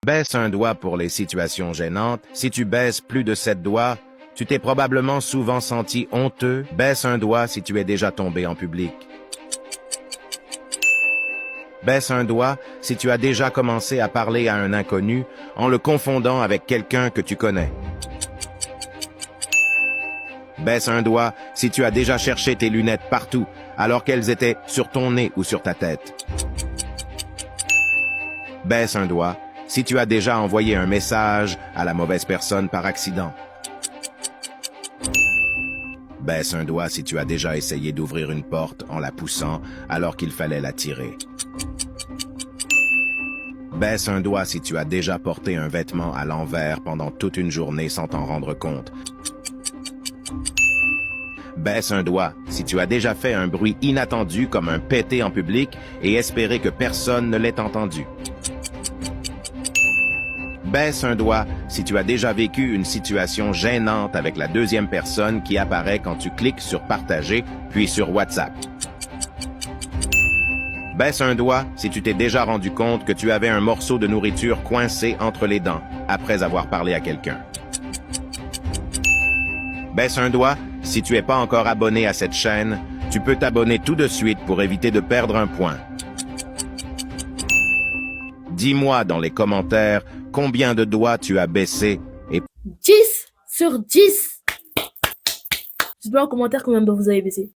Baisse un doigt pour les situations gênantes. Si tu baisses plus de 7 doigts, tu t'es probablement souvent senti honteux. Baisse un doigt si tu es déjà tombé en public. Baisse un doigt si tu as déjà commencé à parler à un inconnu en le confondant avec quelqu'un que tu connais. Baisse un doigt si tu as déjà cherché tes lunettes partout alors qu'elles étaient sur ton nez ou sur ta tête. Baisse un doigt si tu as déjà envoyé un message à la mauvaise personne par accident. Baisse un doigt si tu as déjà essayé d'ouvrir une porte en la poussant alors qu'il fallait la tirer. Baisse un doigt si tu as déjà porté un vêtement à l'envers pendant toute une journée sans t'en rendre compte. Baisse un doigt si tu as déjà fait un bruit inattendu comme un pété en public et espéré que personne ne l'ait entendu. Baisse un doigt si tu as déjà vécu une situation gênante avec la deuxième personne qui apparaît quand tu cliques sur Partager, puis sur WhatsApp. Baisse un doigt si tu t'es déjà rendu compte que tu avais un morceau de nourriture coincé entre les dents après avoir parlé à quelqu'un. Baisse un doigt si tu n'es pas encore abonné à cette chaîne. Tu peux t'abonner tout de suite pour éviter de perdre un point. Dis-moi dans les commentaires combien de doigts tu as baissé et 10 sur 10. Dites-moi en commentaire combien de doigts vous avez baissé.